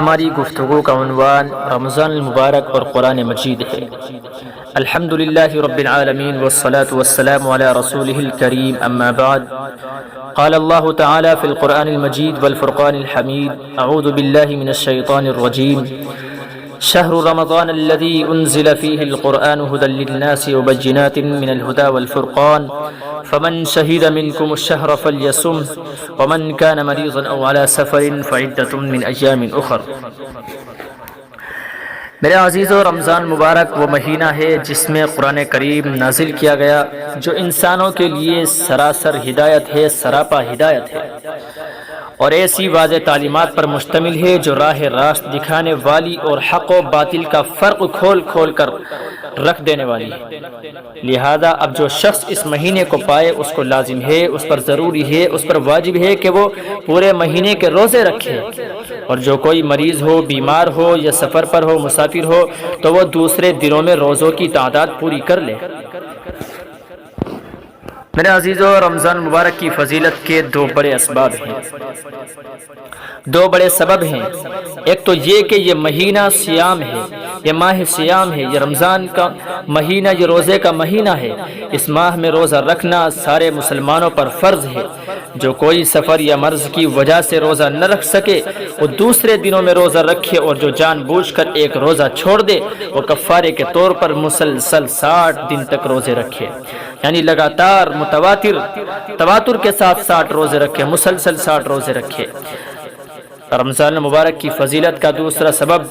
ہماری گفتگو کا عنوان رمضان المبارک اور قرآن مجید ہے۔ الحمدللہ رب العالمین والصلاة والسلام علی رسولہ الکریم، اما بعد، قال اللہ تعالی فی القرآن المجید والفرقان الحمید، اعوذ باللہ من الشیطان الرجیم، شهر رمضان الذي أنزل فيه القرآن هدى للناس وبينات من الهدى والفرقان فمن شهد منكم الشهر فليصم ومن كان مريضا أو على سفر فعدة من أيام أخر۔ میرے عزیزو، رمضان مبارک وہ مہینہ ہے جس میں قرآن کریم نازل کیا گیا، جو انسانوں کے لیے سراسر ہدایت ہے، سراپا ہدایت ہے، اور ایسی واضح تعلیمات پر مشتمل ہے جو راہ راست دکھانے والی اور حق و باطل کا فرق کھول کھول کر رکھ دینے والی ہے۔ لہذا اب جو شخص اس مہینے کو پائے، اس کو لازم ہے، اس پر ضروری ہے، اس پر واجب ہے کہ وہ پورے مہینے کے روزے رکھے، اور جو کوئی مریض ہو، بیمار ہو یا سفر پر ہو، مسافر ہو، تو وہ دوسرے دنوں میں روزوں کی تعداد پوری کر لے۔ میرے عزیزو، رمضان مبارک کی فضیلت کے دو بڑے اسباب ہیں، دو بڑے سبب ہیں۔ ایک تو یہ کہ یہ مہینہ سیام ہے، یہ ماہ سیام ہے، یہ رمضان کا مہینہ، یہ روزے کا مہینہ ہے۔ اس ماہ میں روزہ رکھنا سارے مسلمانوں پر فرض ہے۔ جو کوئی سفر یا مرض کی وجہ سے روزہ نہ رکھ سکے، وہ دوسرے دنوں میں روزہ رکھے، اور جو جان بوجھ کر ایک روزہ چھوڑ دے، وہ کفارے کے طور پر مسلسل 60 دن تک روزے رکھے، یعنی لگاتار تواتر کے ساتھ 60 روزے رکھے، مسلسل 60 روزے رکھے۔ رمضان مبارک کی فضیلت کا دوسرا سبب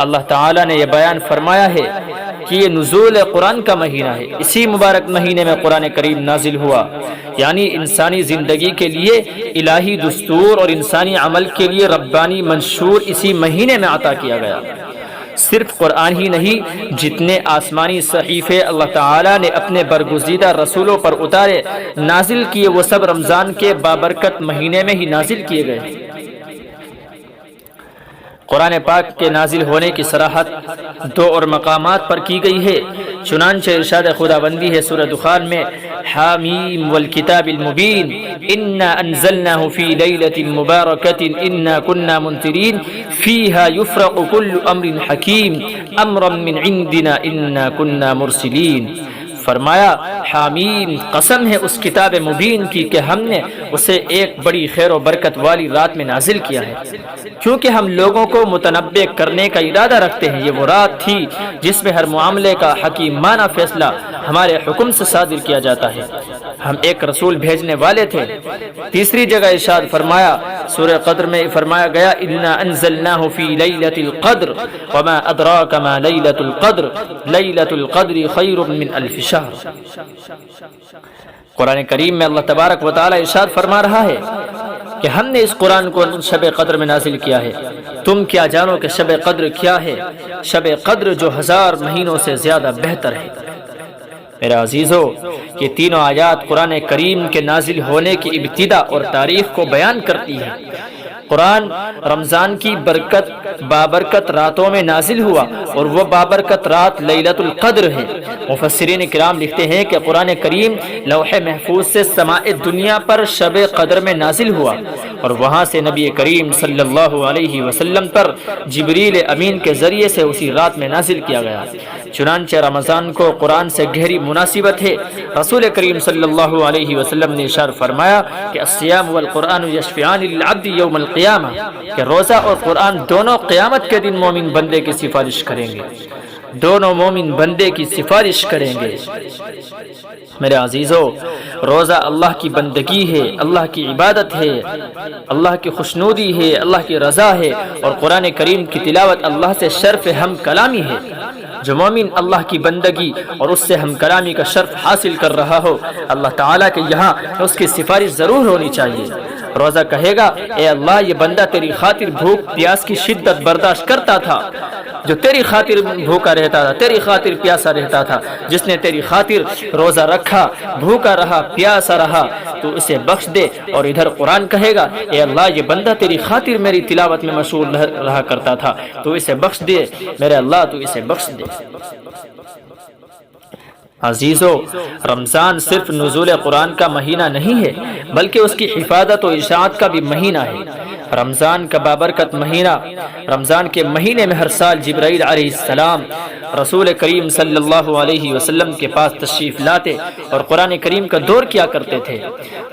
اللہ تعالیٰ نے یہ بیان فرمایا ہے کہ یہ نزول قرآن کا مہینہ ہے۔ اسی مبارک مہینے میں قرآن کریم نازل ہوا، یعنی انسانی زندگی کے لیے الہی دستور اور انسانی عمل کے لیے ربانی منشور اسی مہینے میں عطا کیا گیا۔ صرف قرآن ہی نہیں، جتنے آسمانی صحیفے اللہ تعالیٰ نے اپنے برگزیدہ رسولوں پر اتارے، نازل کیے، وہ سب رمضان کے بابرکت مہینے میں ہی نازل کیے گئے۔ قرآن پاک کے نازل ہونے کی صراحت دو اور مقامات پر کی گئی ہے، چنانچہ ارشاد خداوندی ہے سورہ دخان میں، حامیم والکتاب المبین انا انزلناه فی لیلۃ مبارکۃ انا کنا منذرین فیہا یفرق کل امر حکیم امرا من عندنا انا کنا مرسلین۔ فرمایا، حامیم، قسم ہے اس کتاب مبین کی کہ ہم نے اسے ایک بڑی خیر و برکت والی رات میں نازل کیا ہے، کیونکہ ہم لوگوں کو متنبع کرنے کا ارادہ رکھتے ہیں۔ یہ وہ رات تھی جس میں ہر معاملے کا حکیمانہ فیصلہ ہمارے حکم سے صادر کیا جاتا ہے، ہم ایک رسول بھیجنے والے تھے۔ تیسری جگہ ارشاد فرمایا، سورہ قدر میں فرمایا گیا، انا انزلناه فی لیلۃ القدر وما ادراک ما لیلۃ القدر لیلۃ القدر خیر من الف شہر۔ قرآن کریم میں اللہ تبارک و تعالی ارشاد فرما رہا ہے کہ ہم نے اس قرآن کو شب قدر میں نازل کیا ہے۔ تم کیا جانو کہ شب قدر کیا ہے؟ شب قدر جو 1000 مہینوں سے زیادہ بہتر ہے۔ میرے عزیزو، یہ تینوں آیات قرآن کریم کے نازل ہونے کی ابتدا اور تاریخ کو بیان کرتی ہیں۔ قرآن رمضان کی بابرکت راتوں میں نازل ہوا، اور وہ بابرکت رات لیلۃ القدر ہے۔ مفسرین کرام لکھتے ہیں کہ قرآن کریم لوح محفوظ سے سماء دنیا پر شب قدر میں نازل ہوا، اور وہاں سے نبی کریم صلی اللہ علیہ وسلم پر جبریل امین کے ذریعے سے اسی رات میں نازل کیا گیا۔ چنانچہ رمضان کو قرآن سے گہری مناسبت ہے۔ رسول کریم صلی اللہ علیہ وسلم نے ارشاد فرمایا کہ الصیام والقرآن یشفعان للعبد یوم القیامہ، کہ روزہ اور قرآن دونوں قیامت کے دن مومن بندے کی سفارش کریں گے، دونوں مومن بندے کی سفارش کریں گے۔ میرے عزیزو، روزہ اللہ کی بندگی ہے، اللہ کی عبادت ہے، اللہ کی خوشنودی ہے، اللہ کی رضا ہے، اور قرآن کریم کی تلاوت اللہ سے شرف ہم کلامی ہے۔ جو مومن اللہ کی بندگی اور اس سے ہم کلامی کا شرف حاصل کر رہا ہو، اللہ تعالیٰ کے یہاں اس کی سفارش ضرور ہونی چاہیے۔ روزہ کہے گا، اے اللہ، یہ بندہ تیری خاطر بھوک پیاس کی شدت برداشت کرتا تھا، جو تیری خاطر بھوکا رہتا تھا، تیری خاطر پیاسا رہتا تھا، جس نے تیری خاطر روزہ رکھا، بھوکا رہا، پیاسا رہا، تو اسے بخش دے۔ اور ادھر قرآن کہے گا، اے اللہ، یہ بندہ تیری خاطر میری تلاوت میں مشغول رہا کرتا تھا، تو اسے بخش دے، میرے اللہ، تو اسے بخش دے۔ عزیزو، رمضان صرف نزول قرآن کا مہینہ نہیں ہے، بلکہ اس کی حفاظت و اشاعت کا بھی مہینہ ہے۔ رمضان کا بابرکت مہینہ، رمضان کے مہینے میں ہر سال جبرائیل علیہ السلام رسول کریم صلی اللہ علیہ وسلم کے پاس تشریف لاتے اور قرآن کریم کا دور کیا کرتے تھے۔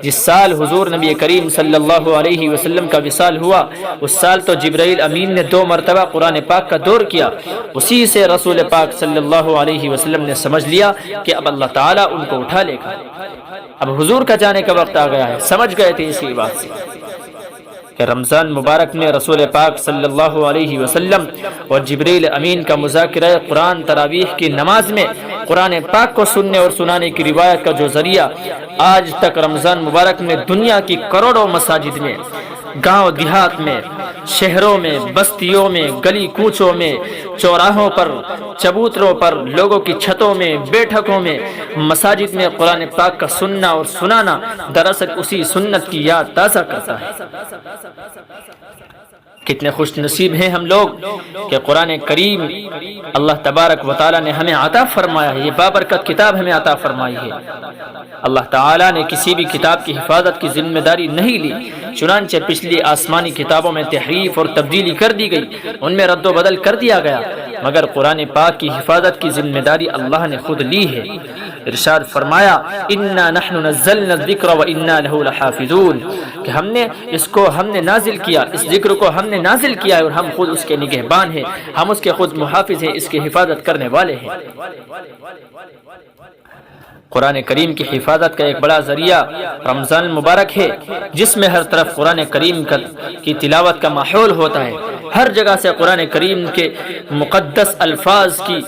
جس سال حضور نبی کریم صلی اللہ علیہ وسلم کا وصال ہوا، اس سال تو جبرائیل امین نے 2 مرتبہ قرآن پاک کا دور کیا۔ اسی سے رسول پاک صلی اللہ علیہ وسلم نے سمجھ لیا کہ اب اللہ تعالیٰ ان کو اٹھا لے گا، اب حضور کا جانے کا وقت آ گیا ہے۔ سمجھ گئے تھے اسی بات سے کہ رمضان مبارک میں رسول پاک صلی اللہ علیہ وسلم اور جبریل امین کا مذاکرہ قرآن تراویح کی نماز میں قرآن پاک کو سننے اور سنانے کی روایت کا جو ذریعہ آج تک رمضان مبارک میں دنیا کی کروڑوں مساجد میں، گاؤں دیہات میں، شہروں میں، بستیوں میں، گلی کوچوں میں، چوراہوں پر، چبوتروں پر، لوگوں کی چھتوں میں، بیٹھکوں میں، مساجد میں قرآن پاک کا سننا اور سنانا دراصل اسی سنت کی یاد تازہ کرتا ہے۔ کتنے خوش نصیب ہیں ہم لوگ کہ قرآن کریم اللہ تبارک و تعالیٰ نے ہمیں عطا فرمایا ہے، یہ بابرکت کتاب ہمیں عطا فرمائی ہے۔ اللہ تعالیٰ نے کسی بھی کتاب کی حفاظت کی ذمہ داری نہیں لی، چنانچہ پچھلی آسمانی کتابوں میں تحریف اور تبدیلی کر دی گئی، ان میں رد و بدل کر دیا گیا، مگر قرآن پاک کی حفاظت کی ذمہ داری اللہ نے خود لی ہے۔ ارشاد فرمایا انا نحن نزلنا الذکر وانا له لحافظون، کہ ہم نے نازل کیا، اس ذکر کو ہم نے نازل کیا ہے اور ہم خود اس کے نگہبان ہیں، ہم اس کے خود محافظ ہیں، اس کی حفاظت کرنے والے ہیں۔ قرآن کریم کی حفاظت کا ایک بڑا ذریعہ رمضان مبارک ہے، جس میں ہر طرف قرآن کریم کی تلاوت کا ماحول ہوتا ہے، ہر جگہ سے قرآن کریم کے مقدس الفاظ کی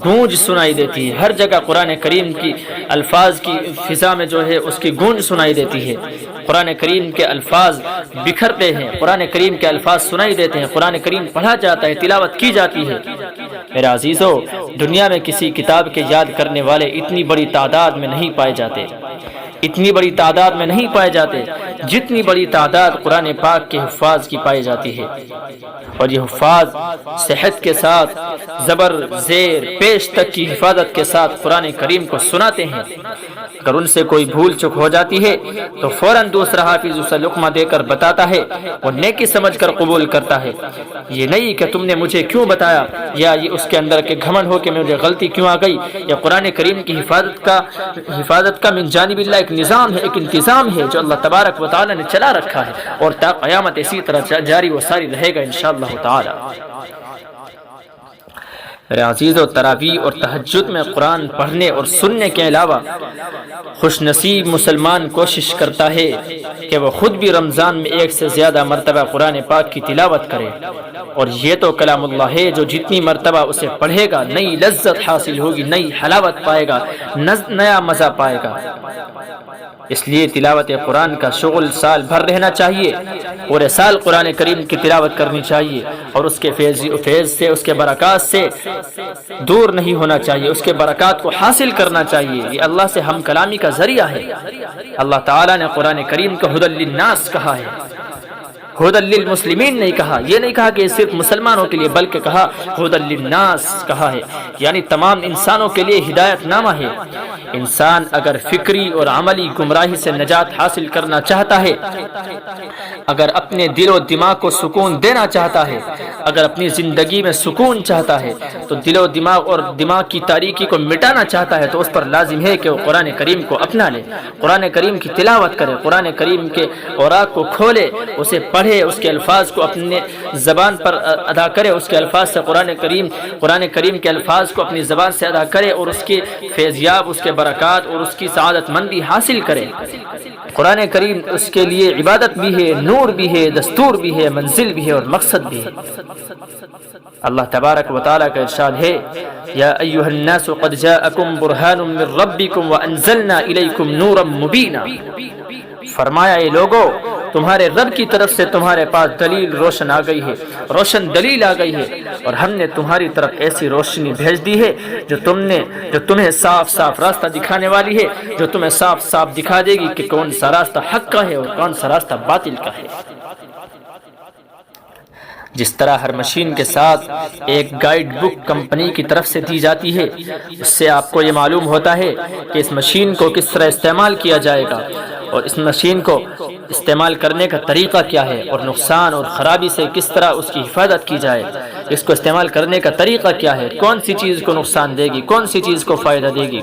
گونج سنائی دیتی ہے، ہر جگہ قرآن کریم کی الفاظ کی فضا میں جو ہے اس کی گونج سنائی دیتی ہے۔ قرآن کریم کے الفاظ بکھرتے ہیں، قرآن کریم کے الفاظ سنائی دیتے ہیں، قرآن کریم پڑھا جاتا ہے، تلاوت کی جاتی ہے۔ میرے عزیزو، دنیا میں کسی کتاب کے یاد کرنے والے اتنی بڑی تعداد میں نہیں پائے جاتے، اتنی بڑی تعداد میں نہیں پائے جاتے جتنی بڑی تعداد قرآن پاک کے حفاظ کی پائی جاتی ہے۔ اور یہ حفاظ صحت کے ساتھ، زبر زیر پیش تک کی حفاظت کے ساتھ قرآن کریم کو سناتے ہیں۔ اگر ان سے کوئی بھول چک ہو جاتی ہے تو فوراً دوسرا حافظ اسے لقمہ دے کر بتاتا ہے اور نیکی سمجھ کر قبول کرتا ہے۔ یہ نہیں کہ تم نے مجھے کیوں بتایا، یا یہ اس کے اندر کے گھمنڈ ہو کہ مجھے غلطی کیوں آ گئی۔ یا قرآن کریم کی حفاظت کا من جانب اللہ ایک نظام ہے، ایک انتظام ہے جو اللہ تبارک و تعالی نے چلا رکھا ہے، اور تا قیامت اسی طرح جاری و ساری رہے گا انشاءاللہ تعالی۔ میرے عزیزو، تراویح اور تہجد میں قرآن پڑھنے اور سننے کے علاوہ خوش نصیب مسلمان کوشش کرتا ہے کہ وہ خود بھی رمضان میں 1 سے زیادہ مرتبہ قرآن پاک کی تلاوت کرے، اور یہ تو کلام اللہ ہے جو جتنی مرتبہ اسے پڑھے گا نئی لذت حاصل ہوگی، نئی حلاوت پائے گا، نیا مزہ پائے گا۔ اس لیے تلاوت قرآن کا شغل سال بھر رہنا چاہیے، پورے سال قرآن کریم کی تلاوت کرنی چاہیے، اور اس کے فیض سے، اس کے برکات سے دور نہیں ہونا چاہیے، اس کے برکات کو حاصل کرنا چاہیے۔ یہ اللہ سے ہم کلامی کا ذریعہ ہے۔ اللہ تعالیٰ نے قرآن کریم کو ہدی للناس کہا ہے، ہدی للمسلمین نہیں کہا۔ یہ نہیں کہا کہ صرف مسلمانوں کے لیے، بلکہ کہا ہدی للناس کہا ہے، یعنی تمام انسانوں کے لیے ہدایت نامہ ہے۔ انسان اگر فکری اور عملی گمراہی سے نجات حاصل کرنا چاہتا ہے، اگر اپنے دل و دماغ کو سکون دینا چاہتا ہے، اگر اپنی زندگی میں سکون چاہتا ہے، تو دل و دماغ اور دماغ کی تاریکی کو مٹانا چاہتا ہے، تو اس پر لازم ہے کہ وہ قرآن کریم کو اپنا لے، قرآن کریم کی تلاوت کرے، قرآن کریم کے اوراق کو کھولے، اسے پڑھے، اس کے الفاظ کو اپنے زبان پر ادا کرے، اس کے الفاظ سے قرآن کریم کے الفاظ کو اپنی زبان سے ادا کرے، اور اس کی فیضیاب، اس کے برکات اور اس کی سعادت مندی حاصل کرے۔ قرآن کریم اس کے لیے عبادت بھی ہے، نور بھی ہے، دستور بھی ہے، منزل بھی ہے اور مقصد بھی ہے۔ اللہ تبارک و تعالیٰ کا ارشاد ہے، یا ایھا الناس قد جاءکم برہان من ربکم وانزلنا الیکم نورا مبینا۔ فرمایا اے لوگو، تمہارے رب کی طرف سے تمہارے پاس دلیل روشن آ گئی ہے، روشن دلیل آ گئی ہے، اور ہم نے تمہاری طرف ایسی روشنی بھیج دی ہے جو تمہیں صاف صاف راستہ دکھانے والی ہے، جو تمہیں صاف صاف دکھا دے گی کہ کون سا راستہ حق کا ہے اور کون سا راستہ باطل کا ہے۔ جس طرح ہر مشین کے ساتھ ایک گائیڈ بک کمپنی کی طرف سے دی جاتی ہے، اس سے آپ کو یہ معلوم ہوتا ہے کہ اس مشین کو کس طرح استعمال کیا جائے گا، اور اس مشین کو استعمال کرنے کا طریقہ کیا ہے، اور نقصان اور خرابی سے کس طرح اس کی حفاظت کی جائے، اس کو استعمال کرنے کا طریقہ کیا ہے، کون سی چیز کو نقصان دے گی، کون سی چیز کو فائدہ دے گی۔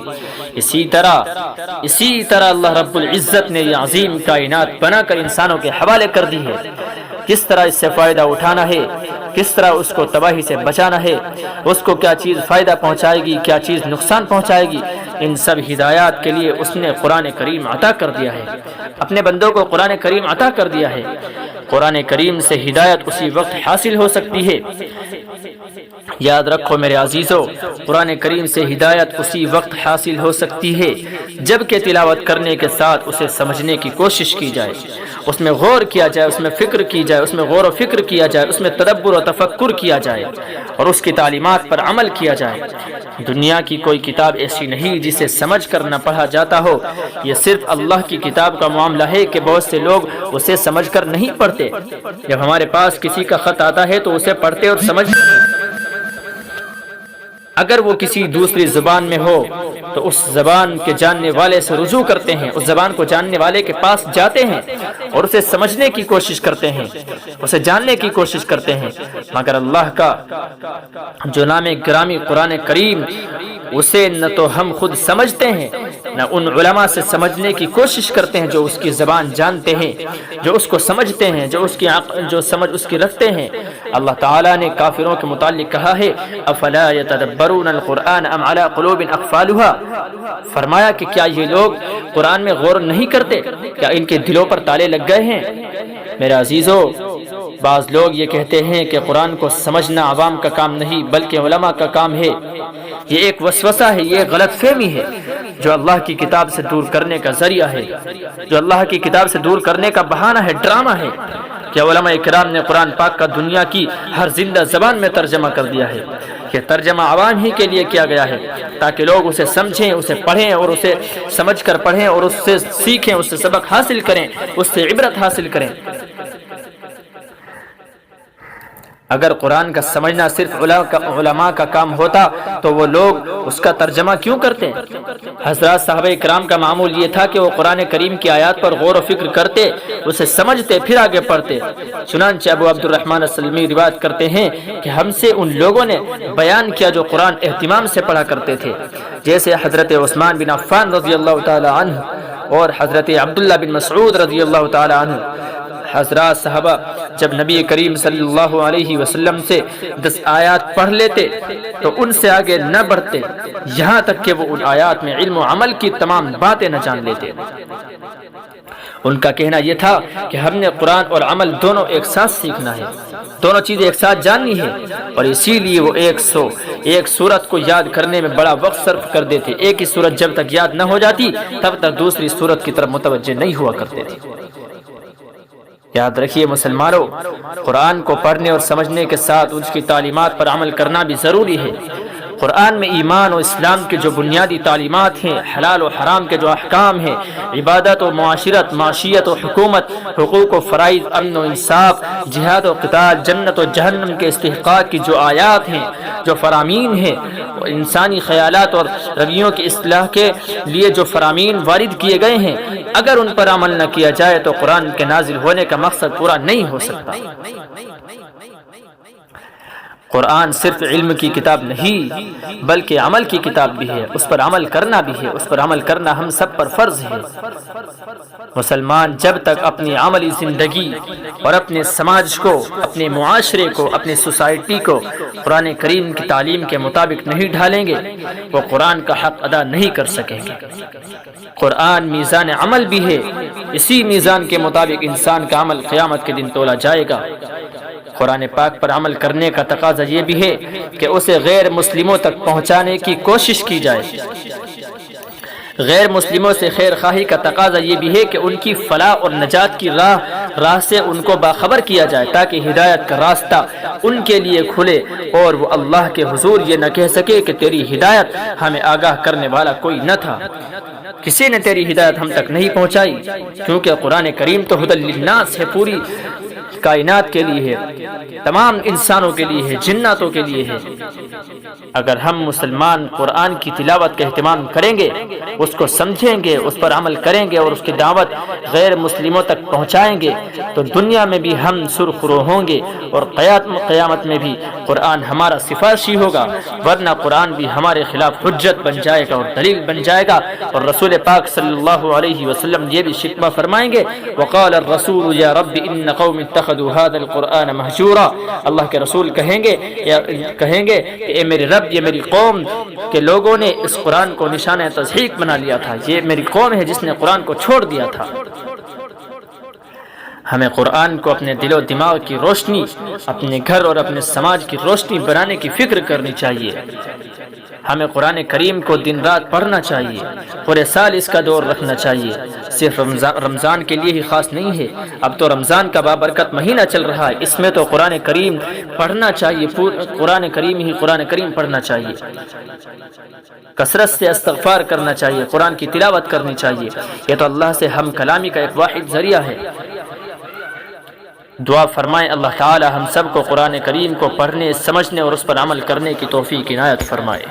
اسی طرح اللہ رب العزت نے یہ عظیم کائنات بنا کر انسانوں کے حوالے کر دی ہے، کس طرح اس سے فائدہ اٹھانا ہے، کس طرح اس کو تباہی سے بچانا ہے، اس کو کیا چیز فائدہ پہنچائے گی، کیا چیز نقصان پہنچائے گی، ان سب ہدایات کے لیے اس نے قرآن کریم عطا کر دیا ہے، اپنے بندوں کو قرآن کریم عطا کر دیا ہے۔ قرآن کریم سے ہدایت اسی وقت حاصل ہو سکتی ہے، یاد رکھو میرے عزیزو، قرآن کریم سے ہدایت اسی وقت حاصل ہو سکتی ہے جبکہ تلاوت کرنے کے ساتھ اسے سمجھنے کی کوشش کی جائے، اس میں غور کیا جائے، اس میں فکر کی جائے، اس میں غور و فکر کیا جائے، اس میں تدبر و تفکر کیا جائے اور اس کی تعلیمات پر عمل کیا جائے۔ دنیا کی کوئی کتاب ایسی نہیں جسے سمجھ کر نہ پڑھا جاتا ہو، یہ صرف اللہ کی کتاب کا معاملہ ہے کہ بہت سے لوگ اسے سمجھ کر نہیں پڑھتے۔ جب ہمارے پاس کسی کا خط آتا ہے تو اسے پڑھتے اور سمجھتے ہیں، اگر وہ کسی دوسری زبان میں ہو تو اس زبان کے جاننے والے سے رجوع کرتے ہیں، اس زبان کو جاننے والے کے پاس جاتے ہیں اور اسے سمجھنے کی کوشش کرتے ہیں، اسے جاننے کی کوشش کرتے ہیں۔ مگر اللہ کا جو نام گرامی قرآن کریم، اسے نہ تو ہم خود سمجھتے ہیں، نہ ان علماء سے سمجھنے کی کوشش کرتے ہیں جو اس کی زبان جانتے ہیں، جو اس کو سمجھتے ہیں، جو اس کی جو سمجھ اس کی رکھتے ہیں۔ اللہ تعالیٰ نے کافروں کے متعلق کہا ہے افلا یتدبرون القرآن ام علی قلوب اقفالها، فرمایا کہ کیا یہ لوگ قرآن میں غور نہیں کرتے، کیا ان کے دلوں پر تالے لگ گئے ہیں؟ میرے عزیزو، بعض لوگ یہ کہتے ہیں کہ قرآن کو سمجھنا عوام کا کام نہیں بلکہ علماء کا کام ہے۔ یہ ایک وسوسہ ہے، یہ غلط فہمی ہے جو اللہ کی کتاب سے دور کرنے کا ذریعہ ہے، جو اللہ کی کتاب سے دور کرنے کا بہانہ ہے، ڈرامہ ہے۔ کہ علماء کرام نے قرآن پاک کا دنیا کی ہر زندہ زبان میں ترجمہ کر دیا ہے، یہ ترجمہ عوام ہی کے لیے کیا گیا ہے تاکہ لوگ اسے سمجھیں، اسے پڑھیں اور اسے سمجھ کر پڑھیں اور اس سے سیکھیں، اس سے سبق حاصل کریں، اس سے عبرت حاصل کریں۔ اگر قرآن کا سمجھنا صرف علماء کا کام ہوتا تو وہ لوگ اس کا ترجمہ کیوں کرتے؟ حضرات صحابہ کرام کا معمول یہ تھا کہ وہ قرآن کریم کی آیات پر غور و فکر کرتے، اسے سمجھتے، پھر آگے پڑھتے۔ چنانچہ ابو عبد الرحمن السلمی روایت کرتے ہیں کہ ہم سے ان لوگوں نے بیان کیا جو قرآن اہتمام سے پڑھا کرتے تھے، جیسے حضرت عثمان بن عفان رضی اللہ تعالی عنہ اور حضرت عبداللہ بن مسعود رضی اللہ تعالی عنہ۔ حضرات صحابہ جب نبی کریم صلی اللہ علیہ وسلم سے 10 آیات پڑھ لیتے تو ان سے آگے نہ بڑھتے یہاں تک کہ وہ ان آیات میں علم و عمل کی تمام باتیں نہ جان لیتے۔ ان کا کہنا یہ تھا کہ ہم نے قرآن اور عمل دونوں ایک ساتھ سیکھنا ہے، دونوں چیزیں ایک ساتھ جاننی ہے، اور اسی لیے وہ ایک سورت کو یاد کرنے میں بڑا وقت صرف کر دیتے۔ ایک ہی سورت جب تک یاد نہ ہو جاتی تب تک دوسری سورت کی طرف متوجہ نہیں ہوا کرتے تھے۔ یاد رکھیے مسلمانوں، قرآن کو پڑھنے اور سمجھنے کے ساتھ اس کی تعلیمات پر عمل کرنا بھی ضروری ہے۔ قرآن میں ایمان و اسلام کے جو بنیادی تعلیمات ہیں، حلال و حرام کے جو احکام ہیں، عبادت و معاشرت، معاشیت و حکومت، حقوق و فرائض، امن و انصاف، جہاد و قتال، جنت و جہنم کے استحقاق کی جو آیات ہیں، جو فرامین ہیں، انسانی خیالات اور رویوں کی اصلاح کے لیے جو فرامین وارد کیے گئے ہیں، اگر ان پر عمل نہ کیا جائے تو قرآن کے نازل ہونے کا مقصد پورا نہیں ہو سکتا۔ قرآن صرف علم کی کتاب نہیں بلکہ عمل کی کتاب بھی ہے، اس پر عمل کرنا بھی ہے، اس پر عمل کرنا ہم سب پر فرض ہے۔ مسلمان جب تک اپنی عملی زندگی اور اپنے سماج کو، اپنے معاشرے کو، اپنی سوسائٹی کو قرآن کریم کی تعلیم کے مطابق نہیں ڈھالیں گے وہ قرآن کا حق ادا نہیں کر سکیں گے۔ قرآن میزان عمل بھی ہے، اسی میزان کے مطابق انسان کا عمل قیامت کے دن تولا جائے گا۔ قرآن پاک پر عمل کرنے کا تقاضا یہ بھی ہے کہ اسے غیر مسلموں تک پہنچانے کی کوشش کی جائے۔ غیر مسلموں سے خیر خواہی کا تقاضا یہ بھی ہے کہ ان کی فلاح اور نجات کی راہ سے ان کو باخبر کیا جائے تاکہ ہدایت کا راستہ ان کے لیے کھلے اور وہ اللہ کے حضور یہ نہ کہہ سکے کہ تیری ہدایت ہمیں آگاہ کرنے والا کوئی نہ تھا، کسی نے تیری ہدایت ہم تک نہیں پہنچائی، کیونکہ قرآن کریم تو ہدی للناس ہے، پوری کائنات کے لیے ہے، تمام انسانوں کے لیے ہے، جناتوں کے لیے ہے۔ اگر ہم مسلمان قرآن کی تلاوت کا اہتمام کریں گے، اس کو سمجھیں گے، اس پر عمل کریں گے اور اس کی دعوت غیر مسلموں تک پہنچائیں گے تو دنیا میں بھی ہم سرخرو ہوں گے اور قیامت میں بھی قرآن ہمارا سفارشی ہوگا، ورنہ قرآن بھی ہمارے خلاف حجت بن جائے گا اور دلیل بن جائے گا۔ اور رسول پاک صلی اللہ علیہ وسلم یہ بھی شکوہ فرمائیں گے، وقال الرسول یا رب ان قوم اتخذوا هذا القرآن مہجورا، اللہ کے رسول کہیں گے کہ اے میرے رب، یہ میری قوم کے لوگوں نے اس قرآن کو نشانہ تضحیک بنا لیا تھا، یہ میری قوم ہے جس نے قرآن کو چھوڑ دیا تھا۔ ہمیں قرآن کو اپنے دل و دماغ کی روشنی، اپنے گھر اور اپنے سماج کی روشنی بنانے کی فکر کرنی چاہیے۔ ہمیں قرآن کریم کو دن رات پڑھنا چاہیے، پورے سال اس کا دور رکھنا چاہیے، صرف رمضان کے لیے ہی خاص نہیں ہے۔ اب تو رمضان کا بابرکت مہینہ چل رہا ہے، اس میں تو قرآن کریم پڑھنا چاہیے، قرآن کریم پڑھنا چاہیے، کثرت سے استغفار کرنا چاہیے، قرآن کی تلاوت کرنی چاہیے۔ یہ تو اللہ سے ہم کلامی کا ایک واحد ذریعہ ہے۔ دعا فرمائیں اللہ تعالی ہم سب کو قرآن کریم کو پڑھنے، سمجھنے اور اس پر عمل کرنے کی توفیق عنایت فرمائے۔